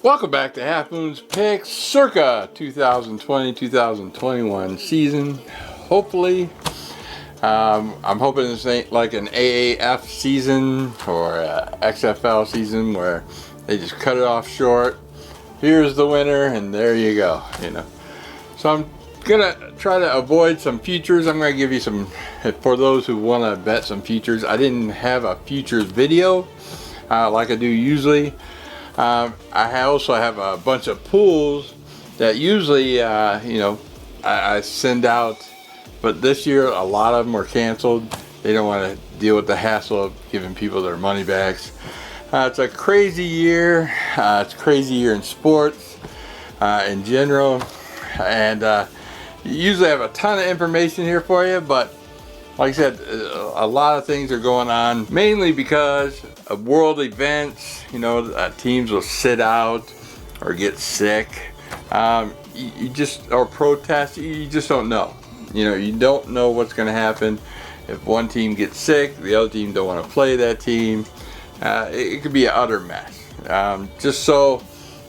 Welcome back to Half Moon's Picks circa 2020-2021 season. Hopefully, I'm hoping this ain't like an AAF season or a XFL season where they just cut it off short. Here's the winner, and there you go. So I'm gonna try to avoid some futures. I'm gonna give you some, for those who want to bet some futures. I didn't have a futures video like I do usually. I also have a bunch of pools that usually, I send out, but this year a lot of them were canceled. They don't want to deal with the hassle of giving people their money backs. It's a crazy year. It's a crazy year in sports in general, and usually I have a ton of information here for you, but like I said, a lot of things are going on, mainly because of world events. Teams will sit out or get sick. Or protest. You just don't know. You don't know what's going to happen. If one team gets sick, the other team don't want to play that team. It could be an utter mess.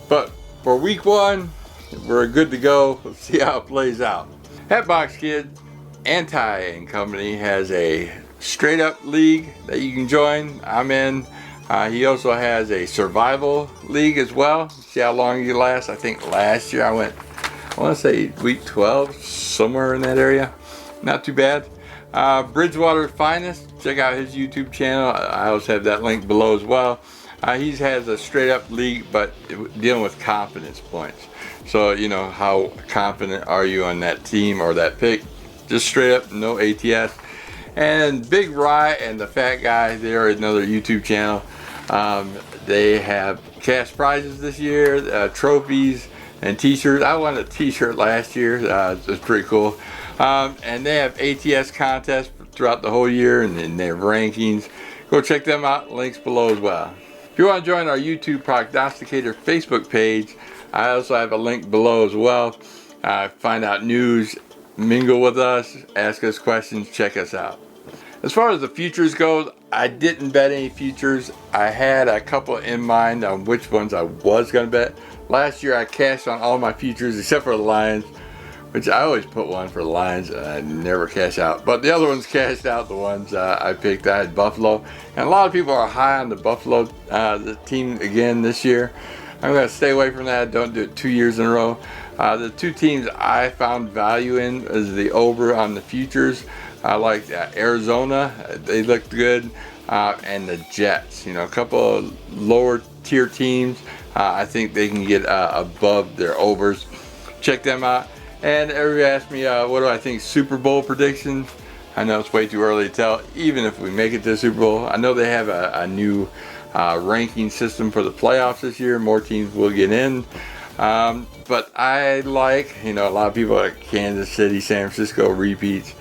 But for week one, we're good to go. Let's see how it plays out. HatBox Kid and Company has a straight up league that you can join. I'm in. He also has a survival league as well. See how long you last. I think last year I want to say week 12, somewhere in that area. Not too bad. Bridgewater's Finest. Check out his YouTube channel. I also have that link below as well. He has a straight up league, but dealing with confidence points. So how confident are you on that team or that pick? Just straight up, no ATS. And Big Rye and the Fat Guy, they're another YouTube channel. They have cash prizes this year, trophies and t-shirts. I won a t-shirt last year. It was pretty cool. And they have ATS contests throughout the whole year, and they have rankings. Go check them out. Links below as well. If you want to join our YouTube Prognosticator Facebook page, I also have a link below as well. Find out news, mingle with us, ask us questions, check us out. As far as the futures go, I didn't bet any futures. I had a couple in mind on which ones I was going to bet. Last year I cashed on all my futures except for the Lions, which I always put one for the Lions and I never cash out. But the other ones cashed out, the ones I picked. I had Buffalo. And a lot of people are high on the Buffalo the team again this year. I'm going to stay away from that. Don't do it 2 years in a row. The two teams I found value in is the over on the futures. I like Arizona. They looked good. And the Jets. A couple of lower tier teams. I think they can get above their overs. Check them out. And everybody asked me, what do I think Super Bowl predictions? I know it's way too early to tell, even if we make it to the Super Bowl. I know they have a new ranking system for the playoffs this year. More teams will get in. But I like, a lot of people like Kansas City, San Francisco repeats.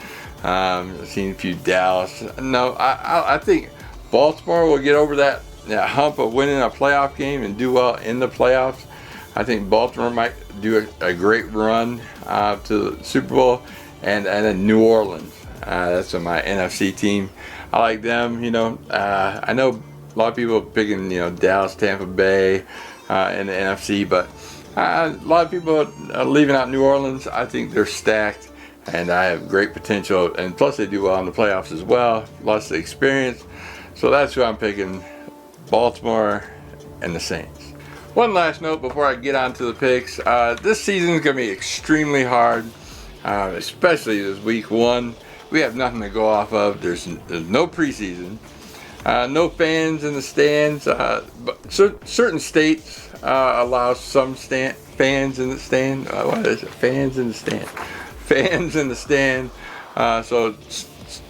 I've seen a few Dallas. No, I think Baltimore will get over that hump of winning a playoff game and do well in the playoffs. I think Baltimore might do a great run to the Super Bowl, and then New Orleans. That's my NFC team. I like them. I know a lot of people are picking Dallas, Tampa Bay in the NFC, but a lot of people are leaving out New Orleans. I think they're stacked, and I have great potential. And plus, they do well in the playoffs as well. Lots of experience. So that's who I'm picking: Baltimore and the Saints. One last note before I get on to the picks. This season is going to be extremely hard, especially this week one. We have nothing to go off of. There's no preseason, no fans in the stands. But certain states allow some fans in the stand. What is it? Fans in the stand. Fans in the stand. So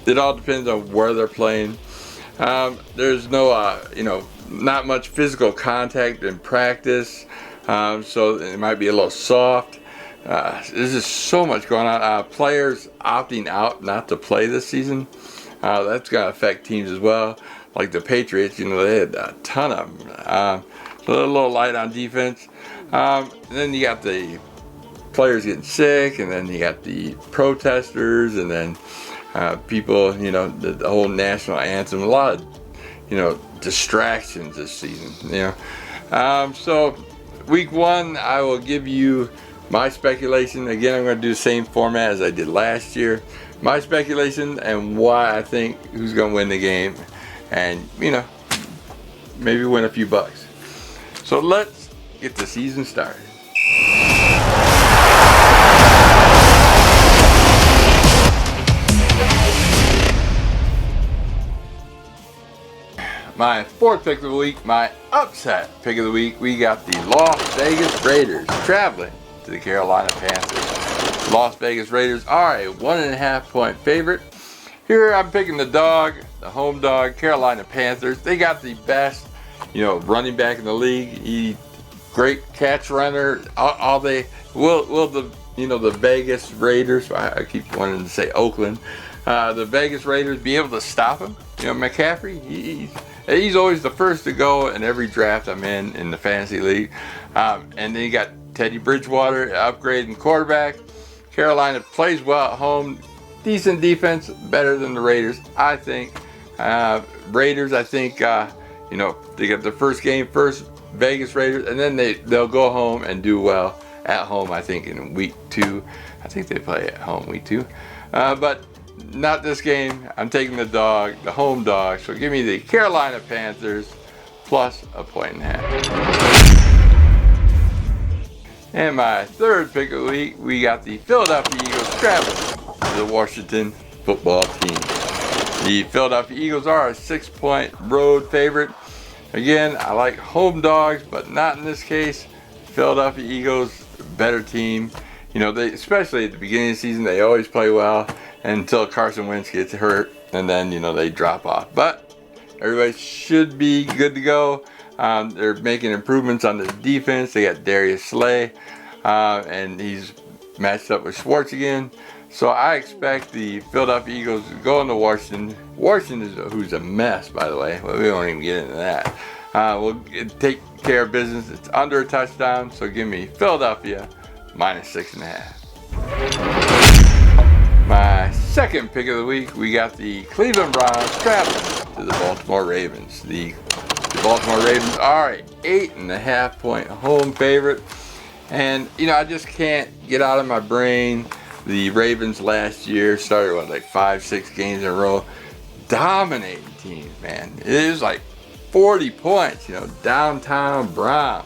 it all depends on where they're playing. There's no, not much physical contact in practice, so it might be a little soft. There's just so much going on. Players opting out not to play this season. That's going to affect teams as well. Like the Patriots, they had a ton of them. So they're a little light on defense. And then you got the players getting sick, and then you got the protesters, and then people, the whole national anthem. A lot of, distractions this season. So week 1, I will give you my speculation. Again, I'm going to do the same format as I did last year. My speculation and why I think who's going to win the game. And, you know, maybe win a few bucks. So let's get the season started. My 4th pick of the week, my upset pick of the week, we got the Las Vegas Raiders traveling to the Carolina Panthers. Las Vegas Raiders are a 1.5 point favorite. Here I'm picking the dog, the home dog, Carolina Panthers. They got the best, you know, running back in the league. He great catch runner. All they will the, you know, the Vegas Raiders. I keep wanting to say Oakland. The Vegas Raiders be able to stop him. You know, McCaffrey. He's always the first to go in every draft I'm in the fantasy league. And then you got Teddy Bridgewater, upgrading quarterback. Carolina plays well at home. Decent defense, better than the Raiders, I think. Raiders, I think, you know, they got their first game first, Vegas Raiders, and then they'll go home and do well at home, I think, in week 2. I think they play at home week 2. But not this game. I'm taking the dog, the home dog. So give me the Carolina Panthers plus a 1.5. And my 3rd pick of the week, we got the Philadelphia Eagles traveling to the Washington football team. The Philadelphia Eagles are a 6-point road favorite. Again, I like home dogs, but not in this case. Philadelphia Eagles, better team. You know, they, especially at the beginning of the season, they always play well until Carson Wentz gets hurt, and then, you know, they drop off. But everybody should be good to go. They're making improvements on the defense. They got Darius Slay, and he's matched up with Schwartz again. So I expect the Philadelphia Eagles to go into Washington. Washington, who's a mess, by the way. Well, we won't even get into that. We'll take care of business. It's under a touchdown, so give me Philadelphia minus 6.5. My 2nd pick of the week, we got the Cleveland Browns traveling to the Baltimore Ravens. The Baltimore Ravens are an 8.5 point home favorite. And, you know, I just can't get out of my brain the Ravens last year started with like 5-6 games in a row, dominating teams, man. It was like 40 points, you know, downtown Brown,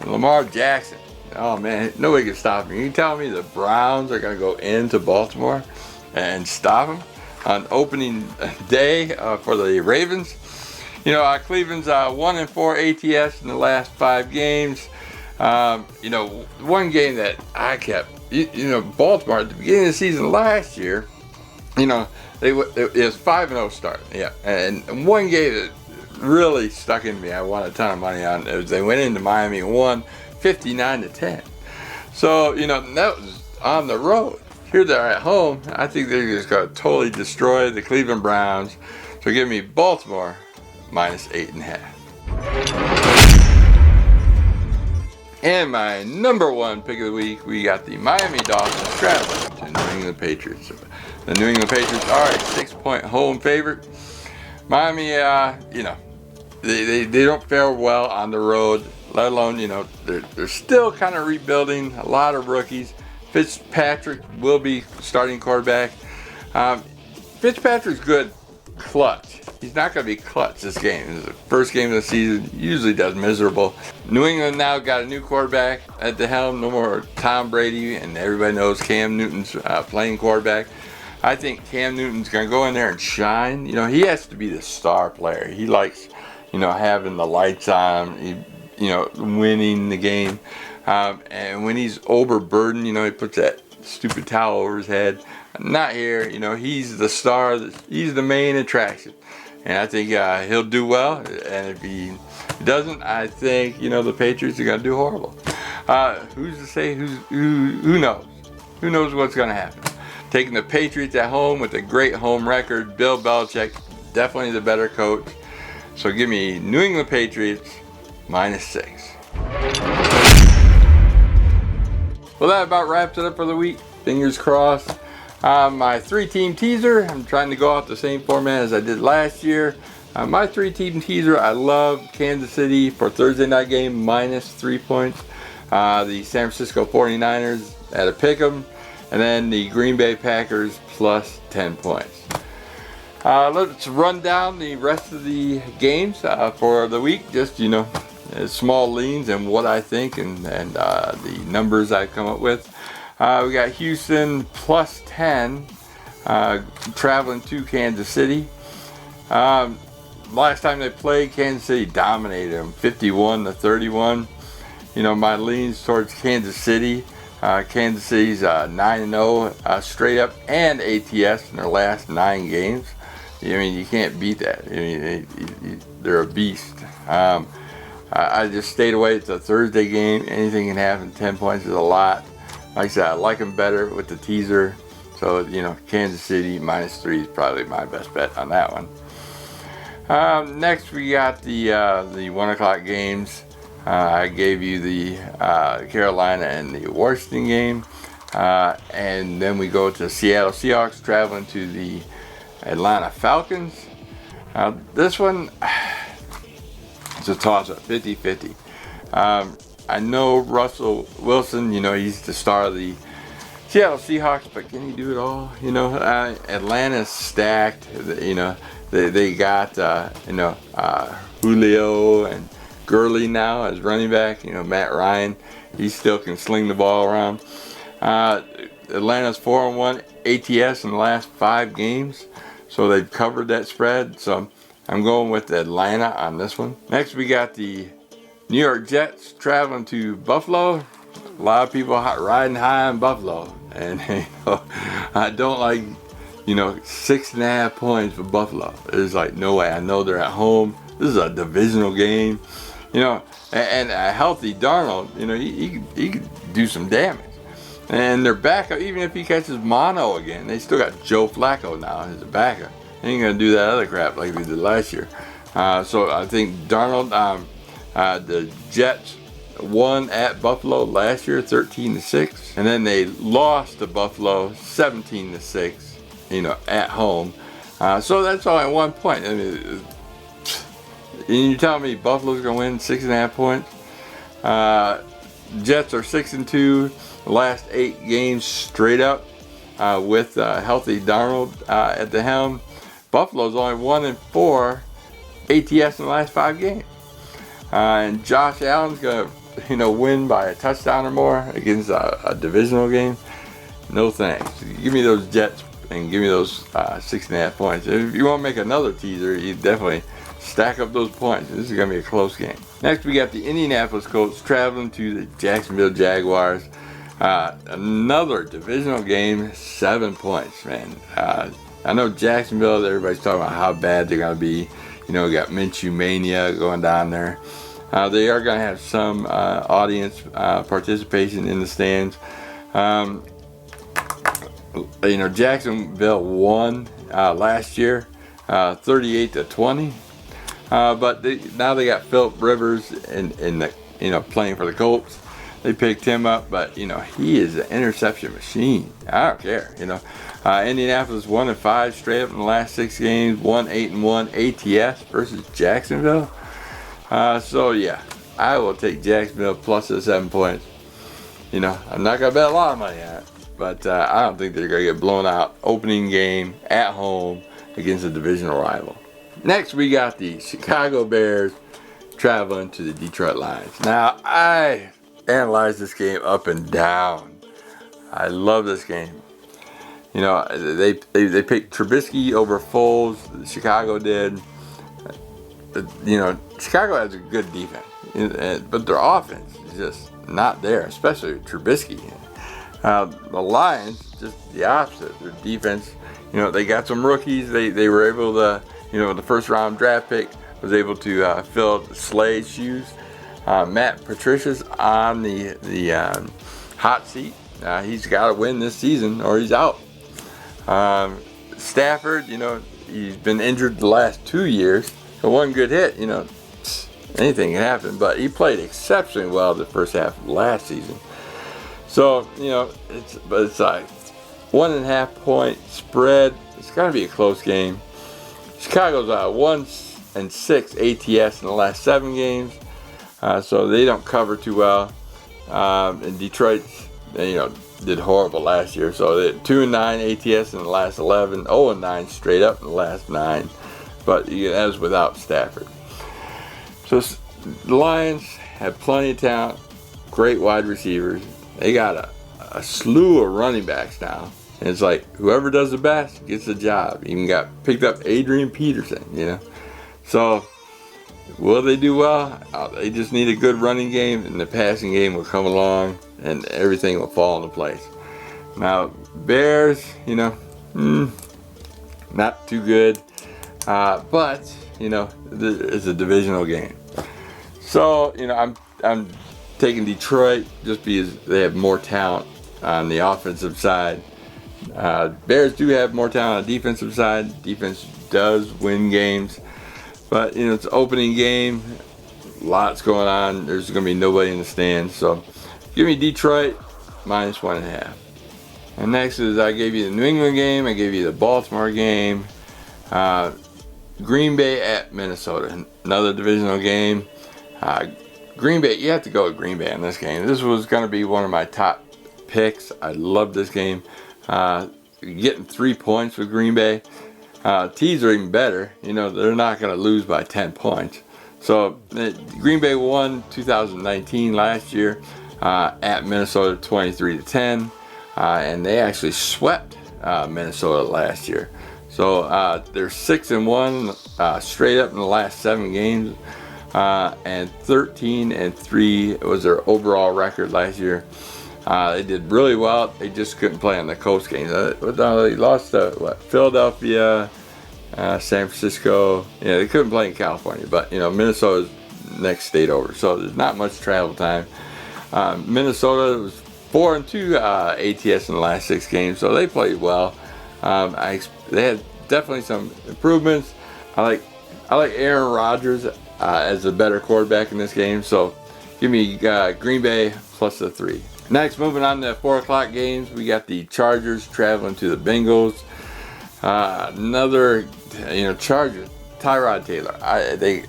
and Lamar Jackson. Oh man, nobody can stop me. You tell me the Browns are going to go into Baltimore and stop them on opening day for the Ravens? You know, Cleveland's 1-4 ATS in the last 5 games. You know, one game that I kept, you know, Baltimore at the beginning of the season last year, you know, it was 5-0 start. Yeah, and one game that really stuck in me, I won a ton of money on, it was they went into Miami and won 59-10. So, you know, that was on the road. Here they're at home. I think they're just going to totally destroy the Cleveland Browns. So give me Baltimore minus 8.5. And my number 1 pick of the week, we got the Miami Dolphins traveling to New England Patriots. The New England Patriots are a 6-point home favorite. Miami, you know, they don't fare well on the road, let alone, you know, they're still kind of rebuilding, a lot of rookies. Fitzpatrick will be starting quarterback. Fitzpatrick's good clutch. He's not going to be clutch this game. This is the first game of the season. Usually does miserable. New England now got a new quarterback at the helm. No more Tom Brady, and everybody knows Cam Newton's playing quarterback. I think Cam Newton's going to go in there and shine. You know, he has to be the star player. He likes, you know, having the lights on, you know, winning the game. And when he's overburdened, you know, he puts that stupid towel over his head. Not here, you know, he's the star. He's the main attraction. And I think he'll do well. And if he doesn't, I think, you know, the Patriots are going to do horrible. Who's to say? Who knows? Who knows what's going to happen? Taking the Patriots at home with a great home record. Bill Belichick, definitely the better coach. So give me New England Patriots minus 6. Well, that about wraps it up for the week. Fingers crossed. My 3-team teaser, I'm trying to go off the same format as I did last year. My 3-team teaser, I love Kansas City for Thursday night game minus 3 points. The San Francisco 49ers at a pick'em, and then the Green Bay Packers plus 10 points. Let's run down the rest of the games for the week. Just, small leans and what I think and the numbers I've come up with. We got Houston plus 10 traveling to Kansas City. Last time they played, Kansas City dominated them 51-31. My leans towards Kansas City. Kansas City's 9-0 straight up and ATS in their last 9 games. You can't beat that. They're a beast. I just stayed away. It's a Thursday game. Anything can happen. 10 points is a lot. Like I said, I like them better with the teaser. So, Kansas City minus 3 is probably my best bet on that one. Next, we got the 1 o'clock games. I gave you the Carolina and the Washington game. And then we go to Seattle Seahawks traveling to the Atlanta Falcons. This one, it's a toss-up, 50-50. I know Russell Wilson, he's the star of the Seattle Seahawks, but can he do it all? Atlanta's stacked. They got Julio and Gurley now as running back. Matt Ryan, he still can sling the ball around. Atlanta's 4-1 ATS in the last 5 games, so they've covered that spread. So I'm going with Atlanta on this one. Next, we got the New York Jets traveling to Buffalo. A lot of people riding high on Buffalo, and I don't like 6.5 points for Buffalo. It's like, no way. I know they're at home. This is a divisional game, and a healthy Darnold, he could do some damage. And their backup, even if he catches mono again, they still got Joe Flacco now as a backup. They ain't gonna do that other crap like they did last year. So I think Darnold, the Jets won at Buffalo last year 13-6, and then they lost to Buffalo 17-6. At home. So that's only 1 point. And you're telling me Buffalo's going to win 6.5 points? Jets are 6-2 the last 8 games straight up with healthy Darnold at the helm. Buffalo's only 1-4 ATS in the last 5 games. And Josh Allen's going to win by a touchdown or more against a divisional game. No thanks. Give me those Jets and give me those 6.5 points. If you want to make another teaser, you definitely stack up those points. This is going to be a close game. Next, we got the Indianapolis Colts traveling to the Jacksonville Jaguars. Another divisional game, 7 points, man. I know Jacksonville, everybody's talking about how bad they're going to be. We got Minshew Mania going down there. They are going to have some audience participation in the stands. Jacksonville won last year 38-20, but now they got Phillip Rivers in the playing for the Colts. They picked him up, but he is an interception machine. I don't care. Indianapolis 1-5 straight up in the last 6 games, 1-8-1 ATS versus Jacksonville. So yeah, I will take Jacksonville plus the 7 points. I'm not gonna bet a lot of money on it. But I don't think they're going to get blown out. Opening game at home against a divisional rival. Next, we got the Chicago Bears traveling to the Detroit Lions. Now, I analyzed this game up and down. I love this game. They picked Trubisky over Foles. Chicago did. Chicago has a good defense, but their offense is just not there, especially with Trubisky. The Lions, just the opposite. Their defense, they got some rookies. They were able to, the first round draft pick was able to fill Slade's shoes. Matt Patricia's on the hot seat. He's got to win this season or he's out. Stafford, he's been injured the last 2 years. So one good hit, anything can happen. But he played exceptionally well the first half of last season. So, it's like 1.5 point spread. It's going to be a close game. Chicago's 1 and 6 ATS in the last 7 games. So they don't cover too well. And Detroit, did horrible last year. So they had 2 and 9 ATS in the last 11, 0 and 9 straight up in the last 9. But that was without Stafford. So the Lions have plenty of talent, great wide receivers. They got a slew of running backs now. And it's like whoever does the best gets the job. Even picked up Adrian Peterson, So will they do well? They just need a good running game, and the passing game will come along, and everything will fall into place. Now, Bears, not too good, but it's a divisional game. So I'm taking Detroit just because they have more talent on the offensive side. Bears do have more talent on the defensive side. Defense does win games. But, it's an opening game. Lots going on. There's going to be nobody in the stands. So, give me Detroit -1.5. And next is I gave you the New England game. I gave you the Baltimore game. Green Bay at Minnesota. Another divisional game. Green Bay, you have to go with Green Bay in this game. This was going to be one of my top picks. I love this game. Getting 3 points with Green Bay. Tees are even better. They're not going to lose by 10 points. So Green Bay won 2019 last year at Minnesota 23-10, and they actually swept Minnesota last year. So they're 6-1 straight up in the last 7 games, and 13-3 was their overall record last year. They did really well. They just couldn't play on the coast games. They lost to Philadelphia, San Francisco. They couldn't play in California, but Minnesota's next state over, so there's not much travel time. Minnesota was 4-2 ATS in the last 6 games, so they played well. They had definitely some improvements. I like Aaron Rodgers as a better quarterback in this game, so give me Green Bay +3. Next, moving on to 4 o'clock games, we got the Chargers traveling to the Bengals. Another, Chargers, Tyrod Taylor.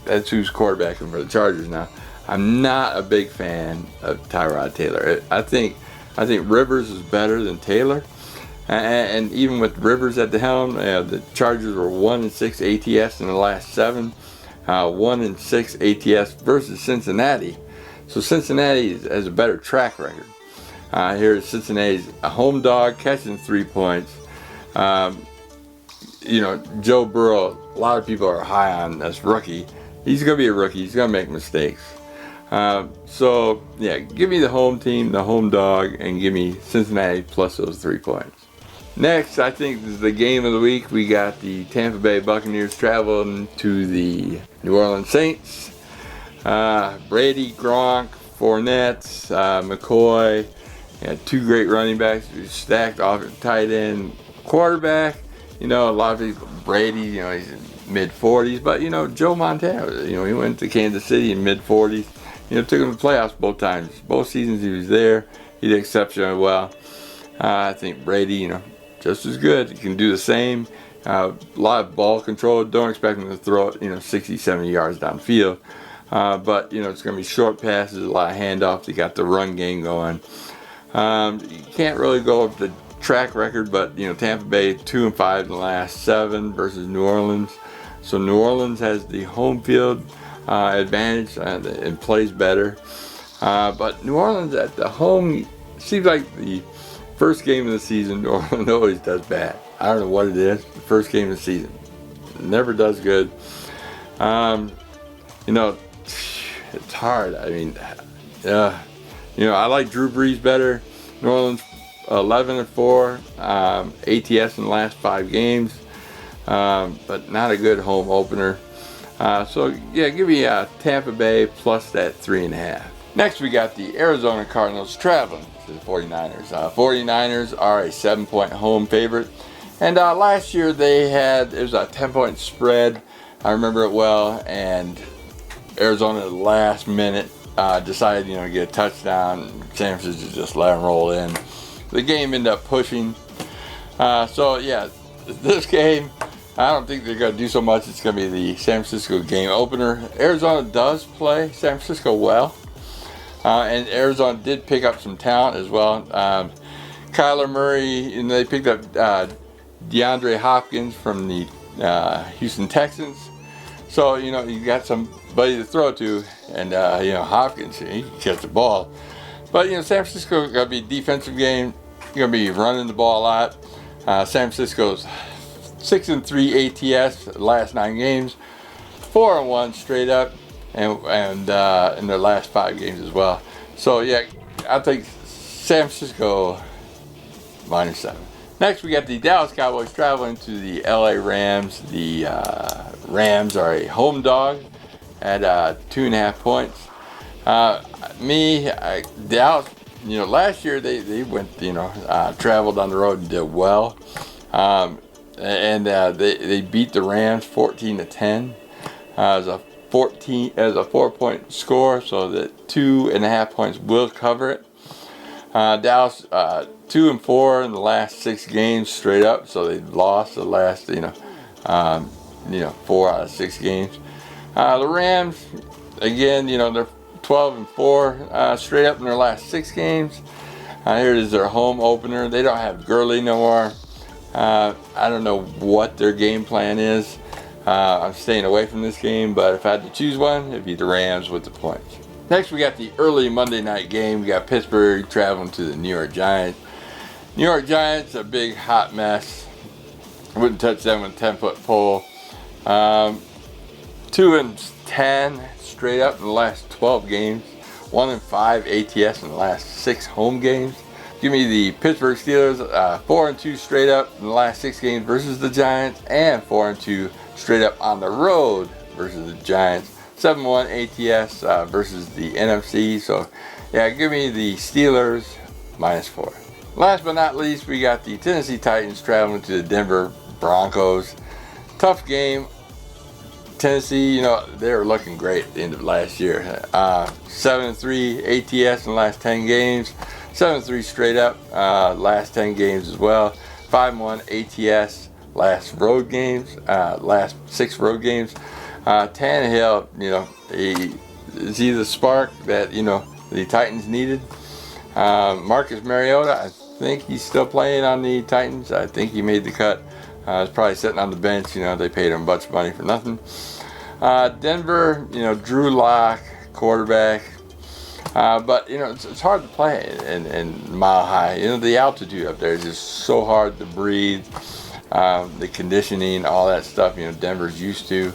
That's who's quarterbacking for the Chargers now. I'm not a big fan of Tyrod Taylor. I think Rivers is better than Taylor. And even with Rivers at the helm, the Chargers were 1-6 ATS in the last 7. 1-6 ATS versus Cincinnati. So Cincinnati has a better track record. Here Cincinnati's a home dog catching 3 points. Joe Burrow, a lot of people are high on this rookie. He's going to be a rookie. He's going to make mistakes. So, give me the home team, the home dog, and give me Cincinnati plus those 3 points. Next, I think this is the game of the week. We got the Tampa Bay Buccaneers traveling to the New Orleans Saints. Brady, Gronk, Fournette, McCoy. 2 great running backs. Stacked off at tight end, quarterback. A lot of people, Brady, he's in mid-40s. But, Joe Montana, he went to Kansas City in mid-40s. Took him to the playoffs both times. Both seasons he was there. He did exceptionally well. I think Brady, just as good. He can do the same. A lot of ball control. Don't expect him to throw it, 60, 70 yards downfield. But, it's going to be short passes, a lot of handoffs. He got the run game going. You can't really go with the track record, but Tampa Bay 2-5 in the last 7 versus New Orleans. So New Orleans has the home field advantage and plays better. But New Orleans at the home seems like the first game of the season. New Orleans always does bad. I don't know what it is. The first game of the season never does good. It's hard. I mean, I like Drew Brees better. New Orleans 11-4 ATS in the last 5 games, but not a good home opener. So give me Tampa Bay plus that 3.5. Next, we got the Arizona Cardinals traveling to the 49ers. 49ers are a 7-point home favorite, and last year it was a 10-point spread. I remember it well, and Arizona at the last minute decided to get a touchdown. San Francisco just let them roll in. The game ended up pushing. This game, I don't think they're going to do so much. It's going to be the San Francisco game opener. Arizona does play San Francisco well. And Arizona did pick up some talent as well. Kyler Murray, and they picked up DeAndre Hopkins from the Houston Texans. So, you know, you got somebody to throw to, and, you know, Hopkins, he can catch the ball. But, you know, San Francisco is going to be a defensive game. You're going to be running the ball a lot. San Francisco's 6-3 ATS the last 9 games, 4-1 straight up, and in their last 5 games as well. So, yeah, I think San Francisco -7. Next, we got the Dallas Cowboys traveling to the LA Rams. The Rams are a home dog at 2.5 points. Dallas, you know, last year they went, you know, traveled on the road and did well. They beat the Rams 14-10 as a 4-point score, so that 2.5 points will cover it. Dallas 2-4 in the last 6 games straight up, so they lost the last 4 out of 6 games. The Rams, again, you know, they're 12-4 straight up in their last 6 games. Here is their home opener. They don't have Gurley no more. I don't know what their game plan is. I'm staying away from this game, but if I had to choose one, it'd be the Rams with the points. Next, we got the early Monday night game. We got Pittsburgh traveling to the New York Giants. New York Giants, a big hot mess. I wouldn't touch them with a 10-foot pole. 2-10 straight up in the last 12 games. 1-5 ATS in the last 6 home games. Give me the Pittsburgh Steelers, 4-2 straight up in the last 6 games versus the Giants, and 4-2 straight up on the road versus the Giants. 7-1 ATS versus the NFC. So, yeah, give me the Steelers -4. Last but not least, we got the Tennessee Titans traveling to the Denver Broncos. Tough game. Tennessee, you know, they were looking great at the end of last year. 7-3 ATS in the last 10 games. 7-3 straight up last 10 games as well. 5-1 ATS last road games, last 6 road games. Tannehill, you know, is he the spark that, you know, the Titans needed? Marcus Mariota, I think he's still playing on the Titans. I think he made the cut. He's probably sitting on the bench. You know, they paid him a bunch of money for nothing. Denver, you know, Drew Lock, quarterback. But, you know, it's hard to play in Mile High. You know, the altitude up there is just so hard to breathe. The conditioning, all that stuff, you know, Denver's used to.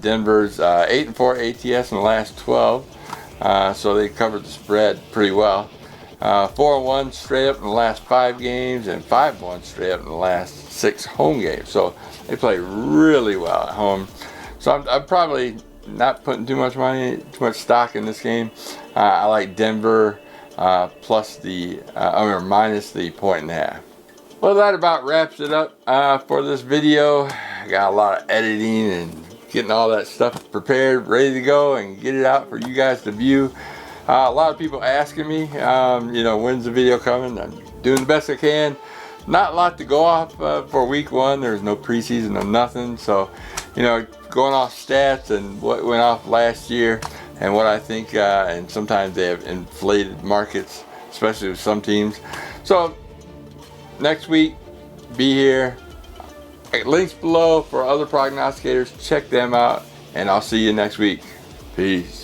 Denver's 8-4 ATS in the last 12. So they covered the spread pretty well. 4-1 straight up in the last 5 games, and 5-1 straight up in the last 6 home games. So they play really well at home. So I'm probably not putting too much stock in this game. I like Denver minus the 1.5. Well, that about wraps it up for this video. I got a lot of editing and getting all that stuff prepared, ready to go, and get it out for you guys to view. A lot of people asking me, you know, when's the video coming? I'm doing the best I can. Not a lot to go off for week 1. There's no preseason or nothing. So, you know, going off stats and what went off last year and what I think, and sometimes they have inflated markets, especially with some teams. So, next week, be here. Links below for other prognosticators. Check them out, and I'll see you next week. Peace.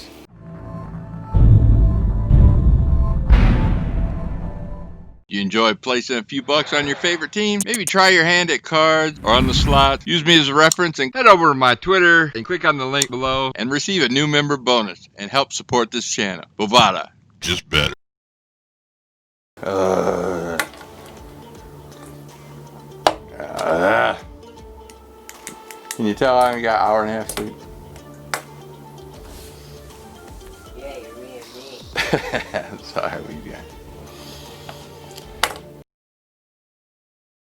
You enjoy placing a few bucks on your favorite team? Maybe try your hand at cards or on the slots. Use me as a reference and head over to my Twitter and click on the link below and receive a new member bonus and help support this channel. Bovada, just better. Can you tell I only got an hour and a half sleep? Yeah, you're being mean. I'm sorry, we got.